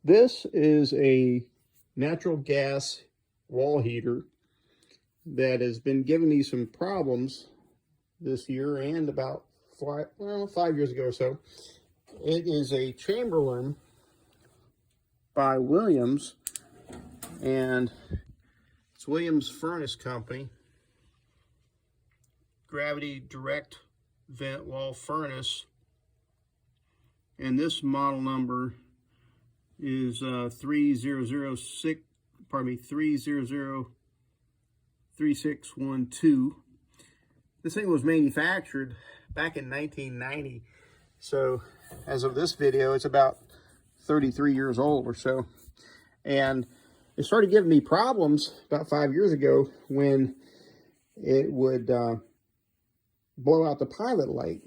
This is a natural gas wall heater that has been giving me some problems this year and about 5 years ago or so. It is a Chamberlain by Williams, and it's Williams Furnace Company. Gravity direct vent wall furnace, and this model number is 3003612. This thing was manufactured back in 1990, so as of this video it's about 33 years old or so, and it started giving me problems about 5 years ago when it would blow out the pilot light,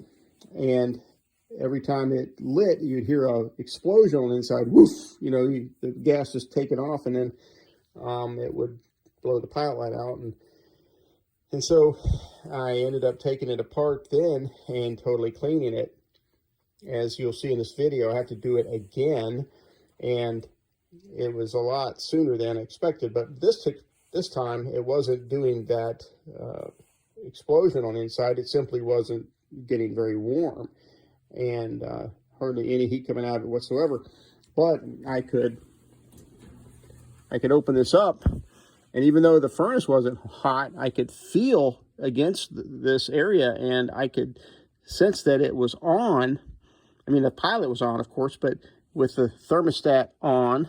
and every time it lit, you'd hear a explosion on the inside. Woof! You know, the gas just taking off, and then it would blow the pilot light out. And so I ended up taking it apart then and totally cleaning it. As you'll see in this video, I have to do it again, and it was a lot sooner than I expected. But this time, it wasn't doing that explosion on the inside. It simply wasn't getting very warm, and hardly any heat coming out of it whatsoever. But I could open this up, and even though the furnace wasn't hot, I could feel against this area, and I could sense that it was on. I mean, the pilot was on, of course, but with the thermostat on,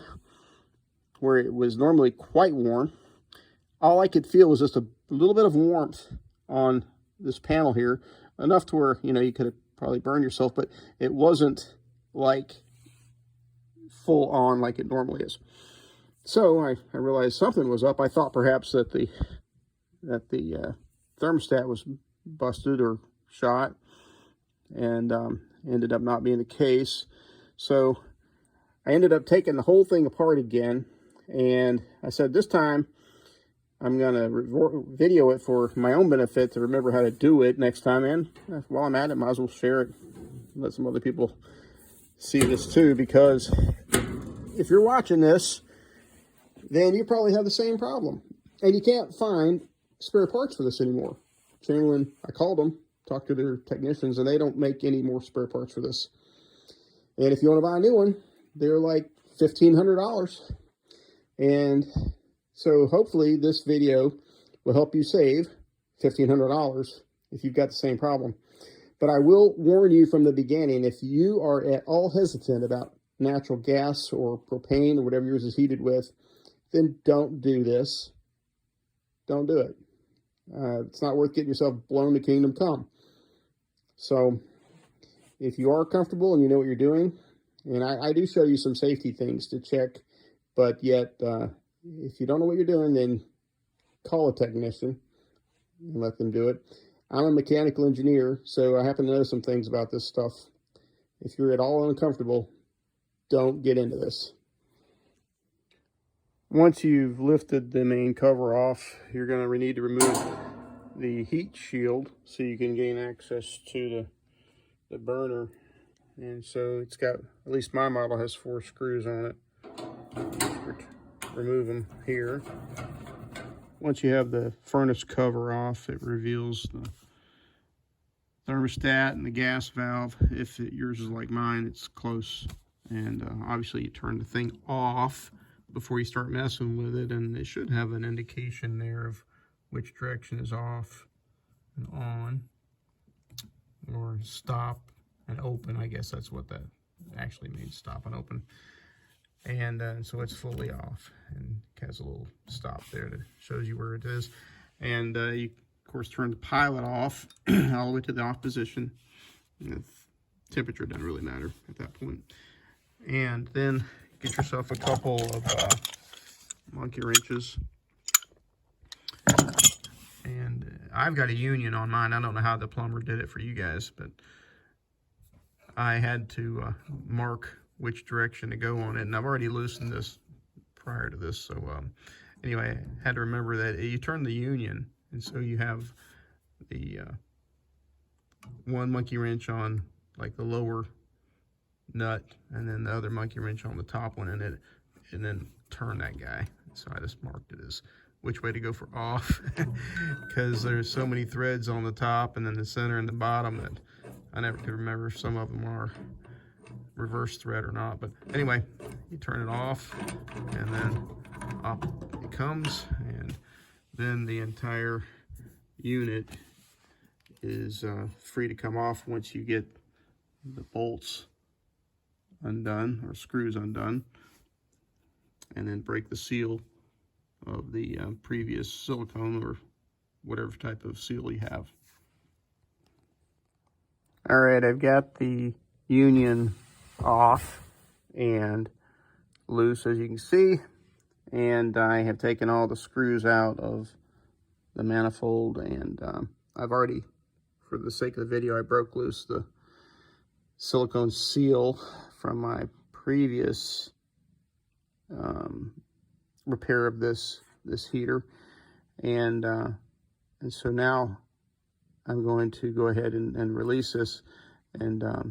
where it was normally quite warm, all I could feel was just a little bit of warmth on this panel here, enough to where, you know, you could have probably burned yourself, but it wasn't like full on like it normally is. So I realized something was up. I thought perhaps that the thermostat was busted or shot, and ended up not being the case. So I ended up taking the whole thing apart again, and I said this time I'm going to video it for my own benefit to remember how to do it next time. And while I'm at it, might as well share it, let some other people see this too, because if you're watching this, then you probably have the same problem. And you can't find spare parts for this anymore. Chamberlain, I called them, talked to their technicians, and they don't make any more spare parts for this. And if you want to buy a new one, they're like $1,500. And so hopefully this video will help you save $1,500 if you've got the same problem. But I will warn you from the beginning, if you are at all hesitant about natural gas or propane or whatever yours is heated with, then don't do this. Don't do it. It's not worth getting yourself blown to kingdom come. So if you are comfortable and you know what you're doing, and I do show you some safety things to check, but yet if you don't know what you're doing, then call a technician and let them do it. I'm a mechanical engineer, so I happen to know some things about this stuff. If you're at all uncomfortable, don't get into this. Once you've lifted the main cover off, you're going to need to remove the heat shield so you can gain access to the burner. And so it's got, at least my model has 4 screws on it. Remove them here. Once you have the furnace cover off, it reveals the thermostat and the gas valve. If yours is like mine, it's close. And obviously you turn the thing off before you start messing with it, and it should have an indication there of which direction is off and on, or stop and open. I guess that's what that actually means, stop and open. And so it's fully off, and it has a little stop there that shows you where it is. And you, of course, turn the pilot off all the way to the off position. And the temperature doesn't really matter at that point. And then get yourself a couple of monkey wrenches. And I've got a union on mine. I don't know how the plumber did it for you guys, but I had to mark which direction to go on it, and I've already loosened this prior to this. So anyway, I had to remember that you turn the union, and so you have the one monkey wrench on like the lower nut and then the other monkey wrench on the top one, and then turn that guy. So I just marked it as which way to go for off, because there's so many threads on the top and then the center and the bottom that I never could remember if some of them are reverse thread or not. But anyway, you turn it off and then up it comes, and then the entire unit is free to come off once you get the bolts undone or screws undone, and then break the seal of the previous silicone or whatever type of seal you have. All right, I've got the union off and loose, as you can see, and I have taken all the screws out of the manifold, and I've already, for the sake of the video, I broke loose the silicone seal from my previous repair of this heater, and so now I'm going to go ahead and release this. And I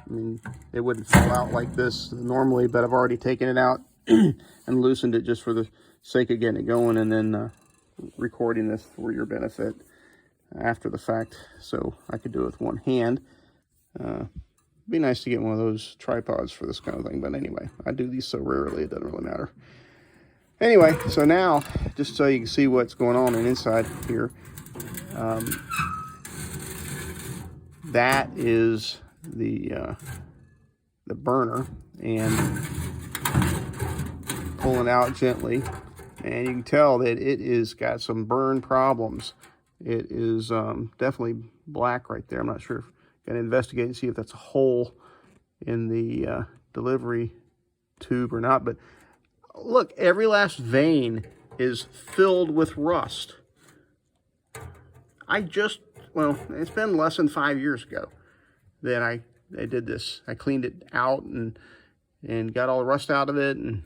mean, it wouldn't fall out like this normally, but I've already taken it out and loosened it just for the sake of getting it going, and then recording this for your benefit after the fact, so I could do it with one hand. Be nice to get one of those tripods for this kind of thing, but anyway, I do these so rarely it doesn't really matter. Anyway, so now, just so you can see what's going on inside here, that is the burner, and pulling out gently, and you can tell that it is got some burn problems. It is definitely black right there. I'm not sure if I'm gonna investigate and see if that's a hole in the delivery tube or not, but look, every last vein is filled with rust. Well, it's been less than 5 years ago that I did this. I cleaned it out and got all the rust out of it, and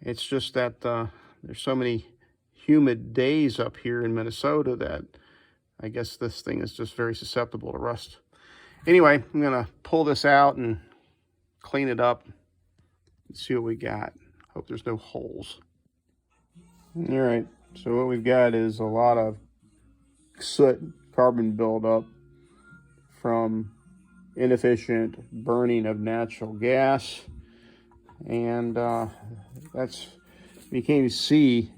it's just that there's so many humid days up here in Minnesota that I guess this thing is just very susceptible to rust. Anyway, I'm gonna pull this out and clean it up and see what we got. Hope there's no holes. All right, so what we've got is a lot of soot, carbon buildup from inefficient burning of natural gas, and that's, you can't even see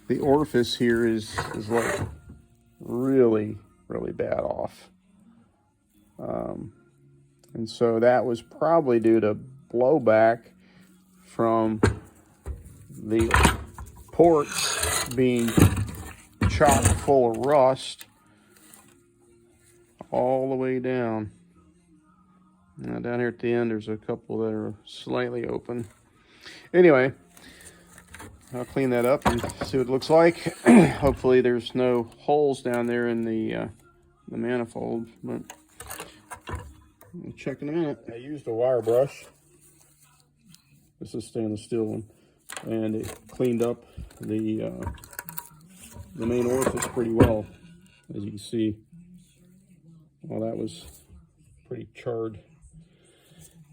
the orifice here is like really bad off, and so that was probably due to blowback from the ports being chock full of rust all the way down. Now down here at the end there's a couple that are slightly open. Anyway, I'll clean that up and see what it looks like. Hopefully there's no holes down there in the manifold, but I'm checking it out. I used a wire brush. This is stainless steel one, and it cleaned up the main orifice pretty well, as you can see. Well, that was pretty charred,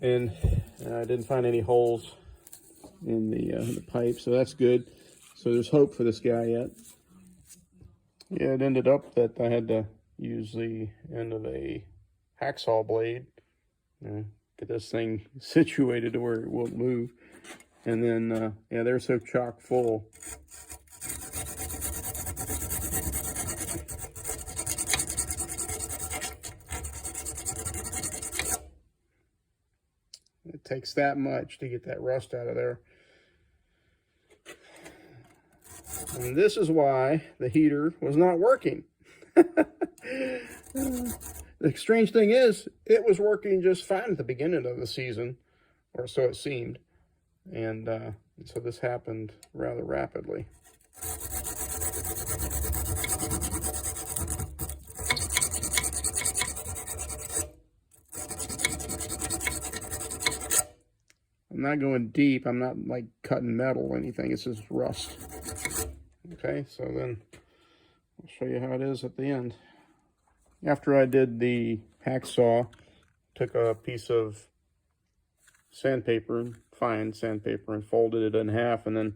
and I didn't find any holes in the pipe, so that's good. So there's hope for this guy yet. Yeah, it ended up that I had to use the end of a hacksaw blade, get this thing situated to where it won't move, and then yeah, they're so chock full. It takes that much to get that rust out of there. And this is why the heater was not working. The strange thing is, it was working just fine at the beginning of the season, or so it seemed. And so this happened rather rapidly. I'm not going deep. I'm not like cutting metal or anything. It's just rust. Okay, so then I'll show you how it is at the end. After I did the hacksaw took a piece of sandpaper, fine sandpaper, and folded it in half, and then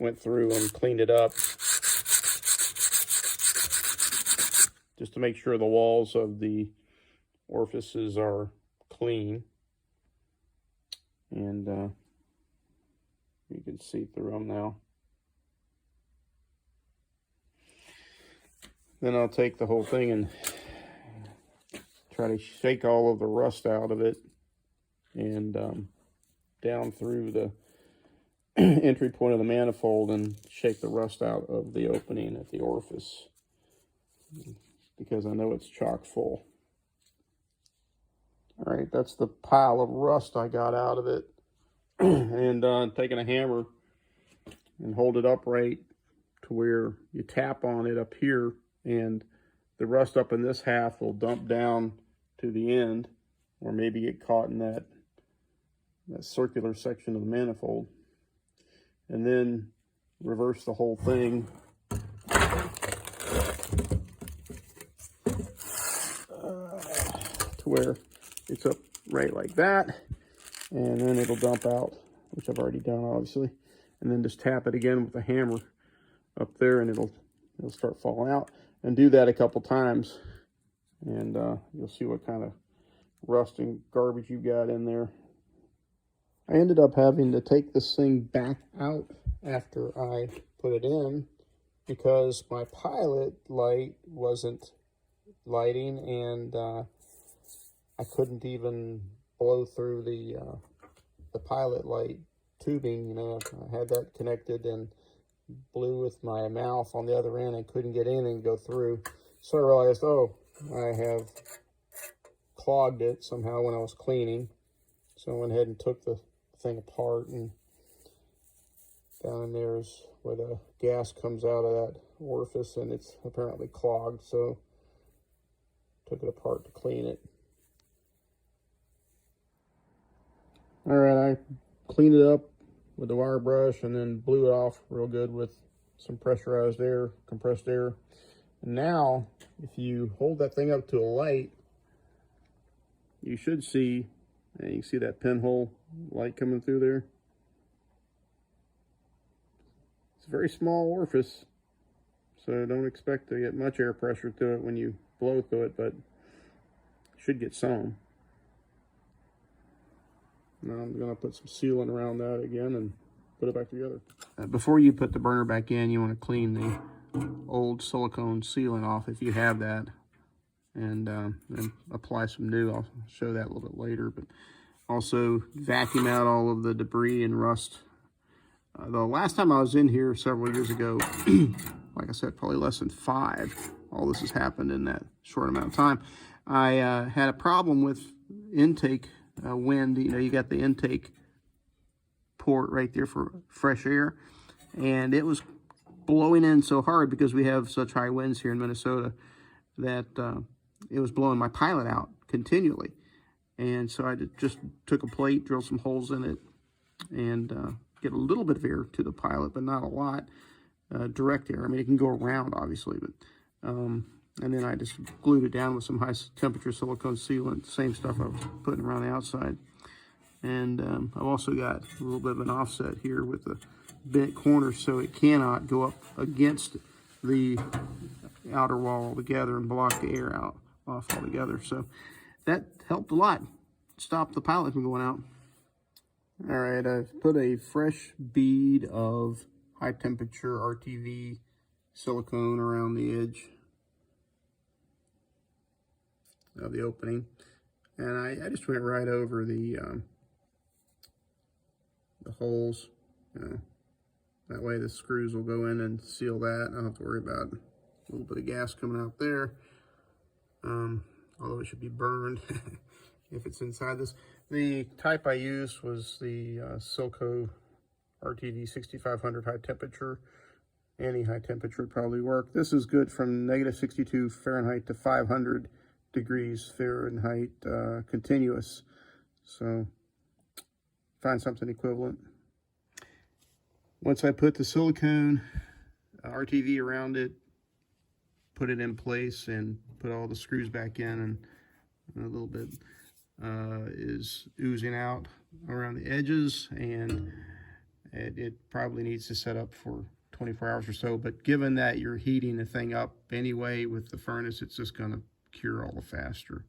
went through and cleaned it up just to make sure the walls of the orifices are clean. And you can see through them now. Then I'll take the whole thing and try to shake all of the rust out of it, and down through the entry point of the manifold, and shake the rust out of the opening at the orifice, because I know it's chock full. All right, that's the pile of rust I got out of it. And taking a hammer and hold it upright to where you tap on it up here, and the rust up in this half will dump down to the end, or maybe get caught in that circular section of the manifold. And then reverse the whole thing to where it's up right like that, and then it'll dump out, which I've already done obviously. And then just tap it again with a hammer up there, and it'll start falling out. And do that a couple times, and you'll see what kind of rust and garbage you got in there. I ended up having to take this thing back out after I put it in, because my pilot light wasn't lighting, and I couldn't even blow through the pilot light tubing. You know, I had that connected and blew with my mouth on the other end and couldn't get anything to go through. So I realized, oh, I have clogged it somehow when I was cleaning. So I went ahead and took the thing apart, and down in there is where the gas comes out of that orifice, and it's apparently clogged. So took it apart to clean it. All right, I cleaned it up with the wire brush, and then blew it off real good with some pressurized air, compressed air. And now, if you hold that thing up to a light, you should see, and you can see that pinhole light coming through there. It's a very small orifice, so don't expect to get much air pressure through it when you blow through it, but you should get some. Now I'm going to put some sealant around that again and put it back together. Before you put the burner back in, you want to clean the old silicone sealant off if you have that, and then apply some new. I'll show that a little bit later, but also vacuum out all of the debris and rust. The last time I was in here several years ago, like I said, probably less than 5, all this has happened in that short amount of time. I had a problem with intake wind. You know, you got the intake port right there for fresh air, and it was blowing in so hard because we have such high winds here in Minnesota that it was blowing my pilot out continually. And so I just took a plate, drilled some holes in it, and get a little bit of air to the pilot, but not a lot. Direct air. I mean, it can go around obviously, but and then I just glued it down with some high temperature silicone sealant, same stuff I was putting around the outside. And I've also got a little bit of an offset here with the bent corner, so it cannot go up against the outer wall altogether and block the air off altogether. So that helped a lot. Stop the pilot from going out. All right, I've put a fresh bead of high temperature RTV silicone around the edge of the opening, and I just went right over the holes. That way the screws will go in and seal that. I don't have to worry about a little bit of gas coming out there, although it should be burned if it's inside this. The type I used was the Silco RTV 6500 high temperature. Any high temperature would probably work. This is good from -62 Fahrenheit to 500 degrees Fahrenheit continuous. So find something equivalent. Once I put the silicone RTV around it, put it in place, and put all the screws back in, and a little bit is oozing out around the edges, and it probably needs to set up for 24 hours or so. But given that you're heating the thing up anyway with the furnace, it's just going to cure all the faster.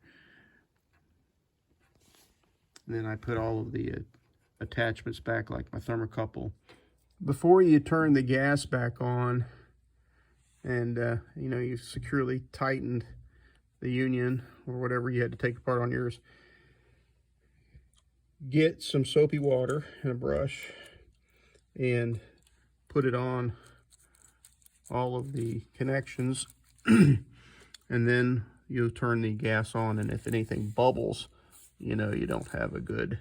And then I put all of the attachments back, like my thermocouple. Before you turn the gas back on, and you know, you securely tightened the union or whatever you had to take apart on yours, get some soapy water and a brush and put it on all of the connections, and then you'll turn the gas on, and if anything bubbles, you know you don't have a good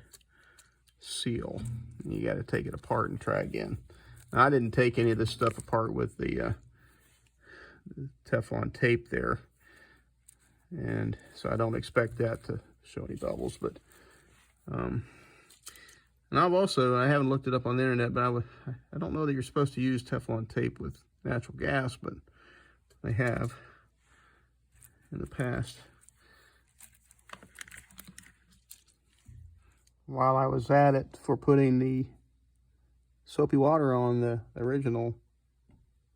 seal. You got to take it apart and try again. Now, I didn't take any of this stuff apart with the Teflon tape there, and so I don't expect that to show any bubbles. But and I haven't looked it up on the internet, but I don't know that you're supposed to use Teflon tape with natural gas, but they have in the past. While I was at it for putting the soapy water on the original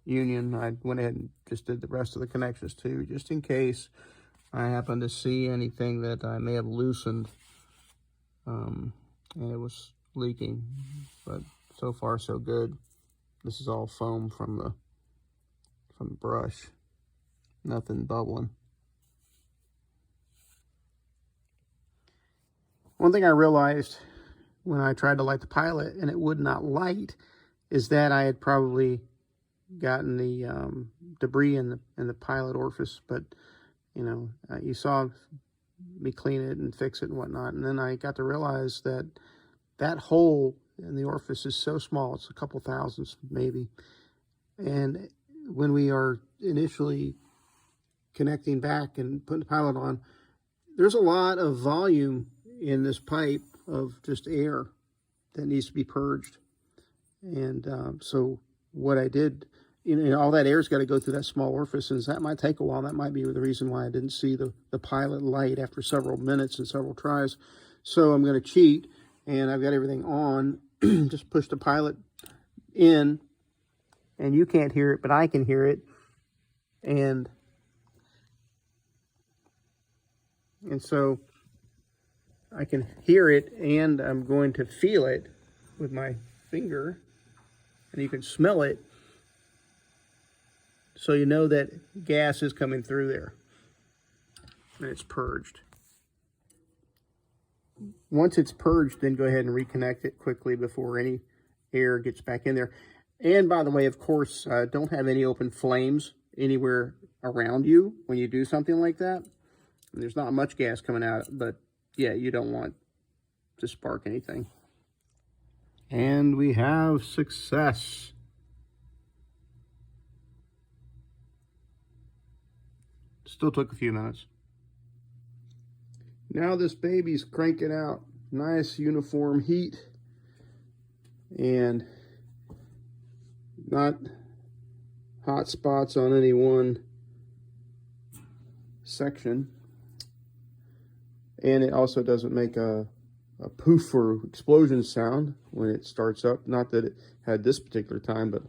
union, I went ahead and just did the rest of the connections too, just in case I happen to see anything that I may have loosened and it was leaking. But so far so good. This is all foam from the brush, nothing bubbling. One thing I realized when I tried to light the pilot and it would not light is that I had probably gotten the debris in the pilot orifice. But you know, you saw me clean it and fix it and whatnot, and then I got to realize that that hole in the orifice is so small, it's a couple thousandths maybe, and when we are initially connecting back and putting the pilot on, there's a lot of volume in this pipe of just air that needs to be purged. And so what I did, you know, all that air's got to go through that small orifice, and that might take a while. That might be the reason why I didn't see the pilot light after several minutes and several tries. So I'm going to cheat, and I've got everything on. Just push the pilot in, and you can't hear it, but I can hear it. And so I can hear it, and I'm going to feel it with my finger, and you can smell it, so you know that gas is coming through there, and it's purged. Once it's purged, then go ahead and reconnect it quickly before any air gets back in there. And by the way, of course, don't have any open flames anywhere around you when you do something like that. And there's not much gas coming out, but yeah, you don't want to spark anything. And we have success. Still took a few minutes. Now this baby's cranking out nice uniform heat, and not hot spots on any one section. And it also doesn't make a poof or explosion sound when it starts up. Not that it had this particular time, but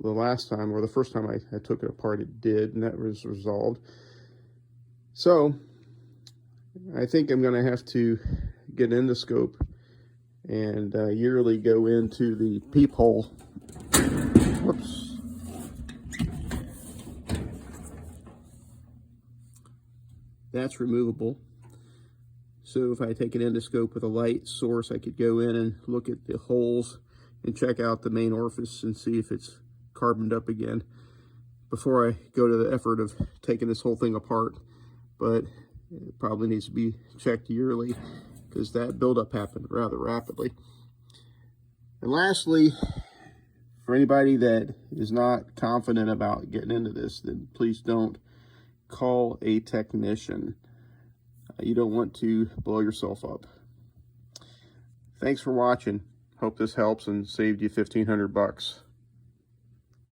the last time, or the first time I took it apart, it did, and that was resolved. So I think I'm going to have to get an endoscope and yearly go into the peephole. Whoops. That's removable. So if I take an endoscope with a light source, I could go in and look at the holes and check out the main orifice and see if it's carboned up again before I go to the effort of taking this whole thing apart. But it probably needs to be checked yearly because that buildup happened rather rapidly. And lastly, for anybody that is not confident about getting into this, then please don't call a technician. You don't want to blow yourself up. Thanks for watching. Hope this helps and saved you $1,500.